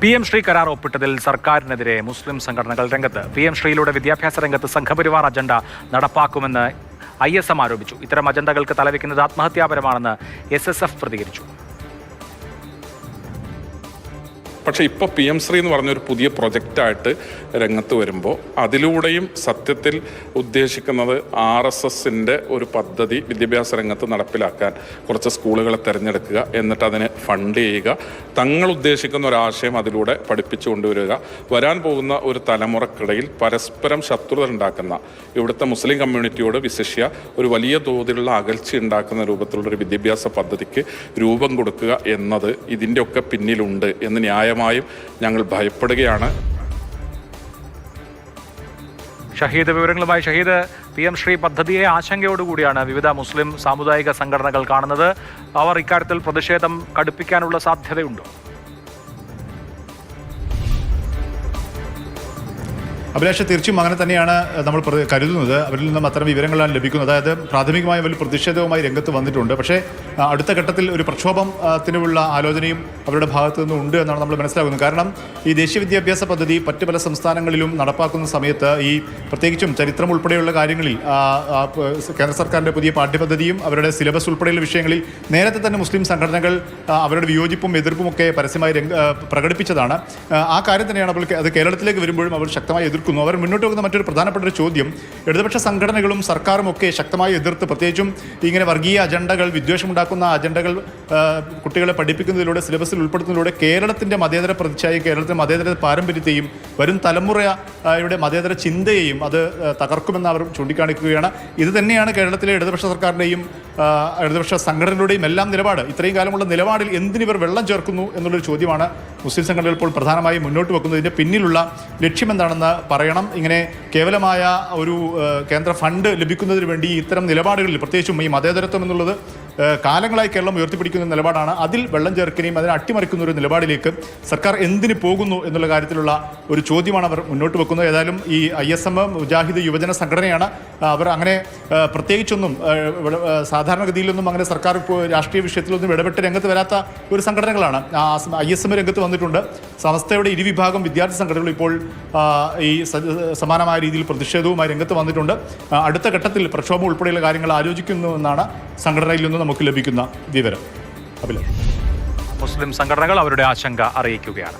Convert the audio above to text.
PM Shri കരാർ ഒപ്പിട്ടതിൽ സർക്കാരിനെതിരെ മുസ്ലിം സംഘടനകൾ രംഗത്ത്. PM ശ്രീയിലൂടെ വിദ്യാഭ്യാസ രംഗത്ത് സംഘപരിവാർ അജണ്ട നടപ്പാക്കുമെന്ന് ISM ആരോപിച്ചു. ഇത്തരം അജണ്ടകൾക്ക് തലവെക്കുന്നത് ആത്മഹത്യാപരമാണെന്ന് SSF പ്രതികരിച്ചു. പക്ഷേ ഇപ്പോൾ PM ശ്രീ എന്ന് പറഞ്ഞൊരു പുതിയ പ്രൊജക്റ്റായിട്ട് രംഗത്ത് വരുമ്പോൾ അതിലൂടെയും സത്യത്തിൽ ഉദ്ദേശിക്കുന്നത് RSSൻ്റെ ഒരു പദ്ധതി വിദ്യാഭ്യാസ രംഗത്ത് നടപ്പിലാക്കാൻ കുറച്ച് സ്കൂളുകളെ തിരഞ്ഞെടുക്കുക, എന്നിട്ട് അതിനെ ഫണ്ട് ചെയ്യുക, തങ്ങൾ ഉദ്ദേശിക്കുന്ന ഒരാശയം അതിലൂടെ പഠിപ്പിച്ചു കൊണ്ടുവരിക, വരാൻ പോകുന്ന ഒരു തലമുറക്കിടയിൽ പരസ്പരം ശത്രുത ഉണ്ടാക്കുന്ന ഇവിടുത്തെ മുസ്ലിം കമ്മ്യൂണിറ്റിയോട് വിശിഷ്യ ഒരു വലിയ തോതിലുള്ള അകൽച്ച ഉണ്ടാക്കുന്ന രൂപത്തിലുള്ളൊരു വിദ്യാഭ്യാസ പദ്ധതിക്ക് രൂപം കൊടുക്കുക എന്നത് ഇതിൻ്റെയൊക്കെ പിന്നിലുണ്ട് എന്ന് ന്യായമായും ഞങ്ങൾ ഭയപ്പെടുകയാണ്. ഷഹീദ് വിവരങ്ങളുമായി. ഷഹീദ്, PM ശ്രീ പദ്ധതിയെ ആശങ്കയോടുകൂടിയാണ് വിവിധ മുസ്ലിം സാമുദായിക സംഘടനകൾ കാണുന്നത്. അവർ ഇക്കാര്യത്തിൽ പ്രതിഷേധം കടുപ്പിക്കാനുള്ള സാധ്യതയുണ്ടോ? അഭിലാഷ്, തീർച്ചയായും അങ്ങനെ തന്നെയാണ് നമ്മൾ കരുതുന്നത്. അവരിൽ നിന്നും അത്തരം വിവരങ്ങളാണ് ലഭിക്കുന്നത്. അതായത് പ്രാഥമികമായ വലിയ പ്രതിഷേധവുമായി രംഗത്ത് വന്നിട്ടുണ്ട്. പക്ഷേ അടുത്ത ഘട്ടത്തിൽ ഒരു പ്രക്ഷോഭത്തിനുള്ള ആലോചനയും അവരുടെ ഭാഗത്തു നിന്നും ഉണ്ട് എന്നാണ് നമ്മൾ മനസ്സിലാക്കുന്നത്. കാരണം ഈ ദേശീയ വിദ്യാഭ്യാസ പദ്ധതി മറ്റ് പല സംസ്ഥാനങ്ങളിലും നടപ്പാക്കുന്ന സമയത്ത് ഈ പ്രത്യേകിച്ചും ചരിത്രം ഉൾപ്പെടെയുള്ള കാര്യങ്ങളിൽ കേന്ദ്ര സർക്കാരിൻ്റെ പുതിയ പാഠ്യപദ്ധതിയും അവരുടെ സിലബസ് ഉൾപ്പെടെയുള്ള വിഷയങ്ങളിൽ നേരത്തെ തന്നെ മുസ്ലിം സംഘടനകൾ അവരുടെ വിയോജിപ്പും എതിർപ്പും ഒക്കെ പരസ്യമായി പ്രകടിപ്പിച്ചതാണ്. ആ കാര്യം തന്നെയാണ് അത് കേരളത്തിലേക്ക് വരുമ്പോഴും അവർ ശക്തമായി എതിർക്കുന്നു. അവർ മുന്നോട്ട് വെക്കുന്ന മറ്റൊരു പ്രധാനപ്പെട്ട ഒരു ചോദ്യം, ഇടതുപക്ഷ സംഘടനകളും സർക്കാരും ഒക്കെ ശക്തമായി എതിർത്ത് പ്രത്യേകിച്ചും ഇങ്ങനെ വർഗീയ അജണ്ടകൾ, വിദ്വേഷമുണ്ടാക്കുന്ന അജണ്ടകൾ കുട്ടികളെ പഠിപ്പിക്കുന്നതിലൂടെ സിലബസിൽ ഉൾപ്പെടുത്തുന്നതിലൂടെ കേരളത്തിൻ്റെ മതേതര പ്രതിച്ഛായയും കേരളത്തിൻ്റെ മതേതര പാരമ്പര്യത്തെയും വരും തലമുറയുടെ മതേതര ചിന്തയെയും അത് തകർക്കുമെന്ന് അവർ ചൂണ്ടിക്കാണിക്കുകയാണ്. ഇത് തന്നെയാണ് കേരളത്തിലെ ഇടതുപക്ഷ സർക്കാരിൻ്റെയും ഇടതുപക്ഷ സംഘടനകളുടെയും എല്ലാം നിലപാട്. ഇത്രയും കാലമുള്ള നിലപാടിൽ എന്തിനിവർ വെള്ളം ചേർക്കുന്നു എന്നുള്ളൊരു ചോദ്യമാണ് മുസ്ലിം സംഘടനകൾ ഇപ്പോൾ പ്രധാനമായും മുന്നോട്ട് വെക്കുന്നത്. ഇതിൻ്റെ പിന്നിലുള്ള ലക്ഷ്യമെന്താണെന്ന് പറയണം. ഇങ്ങനെ കേവലമായ ഒരു കേന്ദ്ര ഫണ്ട് ലഭിക്കുന്നതിന് വേണ്ടി ഇത്തരം നിലപാടുകളിൽ പ്രത്യേകിച്ചും ഈ മതേതരത്വം എന്നുള്ളത് കാലങ്ങളായി കേരളം ഉയർത്തിപ്പിടിക്കുന്ന നിലപാടാണ്. അതിൽ വെള്ളം ചേർക്കുകയും അതിനെ അട്ടിമറിക്കുന്ന ഒരു നിലപാടിലേക്ക് സർക്കാർ എന്തിന് പോകുന്നു എന്നുള്ള കാര്യത്തിലുള്ള ഒരു ചോദ്യമാണ് അവർ മുന്നോട്ട് വെക്കുന്നത്. ഏതായാലും ഈ ISM മുജാഹിദ് യുവജന സംഘടനയാണ്. അവർ അങ്ങനെ പ്രത്യേകിച്ചൊന്നും സാധാരണഗതിയിലൊന്നും അങ്ങനെ സർക്കാർ രാഷ്ട്രീയ വിഷയത്തിലൊന്നും ഇടപെട്ട് രംഗത്ത് വരാത്ത ഒരു സംഘടനകളാണ്. ISM രംഗത്ത് വന്നിട്ടുണ്ട്. സമസ്തയുടെ ഇരുവിഭാഗം വിദ്യാർത്ഥി സംഘടനകൾ ഇപ്പോൾ ഈ സമാനമായ രീതിയിൽ പ്രതിഷേധവുമായി രംഗത്ത് വന്നിട്ടുണ്ട്. അടുത്ത ഘട്ടത്തിൽ പ്രക്ഷോഭം ഉൾപ്പെടെയുള്ള കാര്യങ്ങൾ ആലോചിക്കുന്നുവെന്നാണ് സംഘടനയിൽ നിന്ന് നമുക്ക് ലഭിക്കുന്ന വിവരം. മുസ്ലിം സംഘടനകൾ അവരുടെ ആശങ്ക അറിയിക്കുകയാണ്.